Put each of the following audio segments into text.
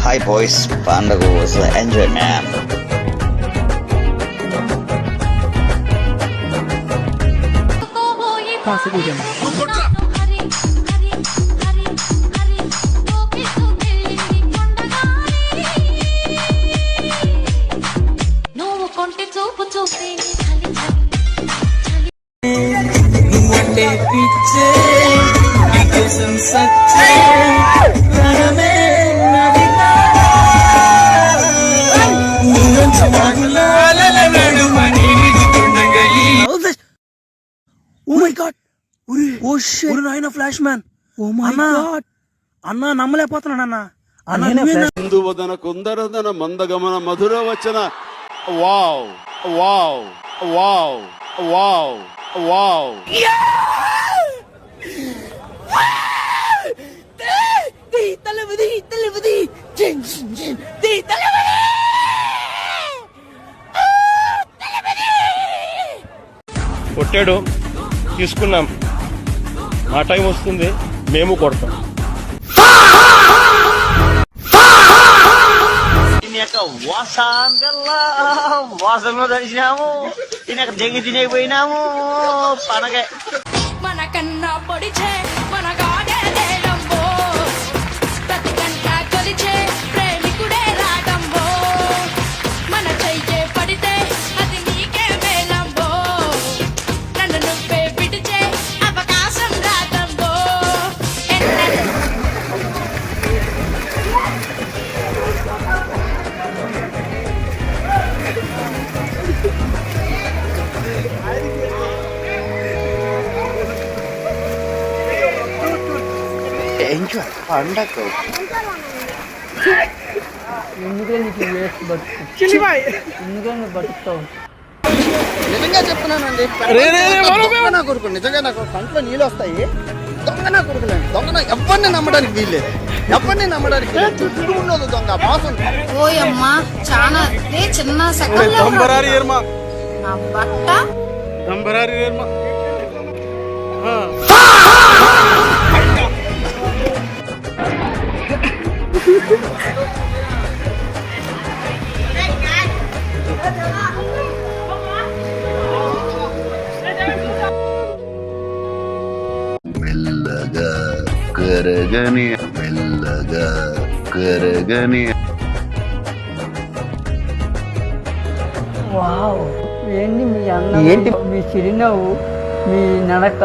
Hi boys, పండగ was enjoy man. Oh my god! Oh shit! నాయనా flash man! Oh my god! అన్నా నమ్మలేకపోతున్నాను అన్నా. హిందువదన కుందరదన మందగమన మధుర వచన. Wow wow wow wow wow. తలవది కొట్టాడు, తీసుకున్నాం. ఆ టైం వస్తుంది, మేము కొడతాం. వాసంలో తెలిసినాము, తినక జంగి తినకపోయినాము. పండగ మనకన్నా పొడిచే మనగాడే లేడంబో, ప్రతి గంట కొలిచే ప్రేమికుడే రాడంబో, మన చెయ్యే పడితే అది నీకే మేలంబో, నన్ను నువ్వే పిడిచే అవకాశం రాదంబో. ఎంజాయ్ పండగ. ఎందుకే నీకు వేస్ట్ బతుకు? ఎందుకే నువ్వు బతుకుతావు? నిజంగా చెప్తున్నానండి, నా కొడుకు నిజంగా నాకు కంట్లో నీళ్ళు వస్తాయి. దొంగ నా కొడుకులేండి, దొంగ ఎవరిని నమ్మడానికి వీల్లేదు, ఎవరిని నమ్మడానికి చుట్టూ ఉండదు దొంగ బాసం. ఓయమ్మా చాలా చిన్న సెకండ్ నా బట్ట మెల్లగా కరగని మెల్లగా కరగని. వావ్! ఏంటి మీ అన్న, ఏంటి మీ చిరునవ్వు, మీ నడక.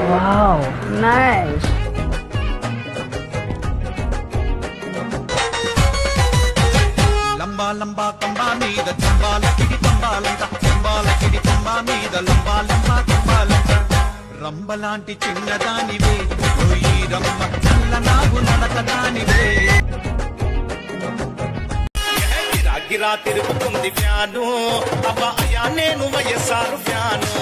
Wow, nice. లంబా లంబా కంబా మీద చంబాలకిడి కంబాలంట, చంబాలకిడి కంబా మీద లంబా లంబా కంబాలంట. రంబలాంటి చిన్నదానివే ఓయి రమ్మ, చల్ల నాగు నడకదానివే. గిరా తిరుగుతుంది ఫ్యాను, అబ్బా అయ్యా నేను వయసారు ఫ్యాను.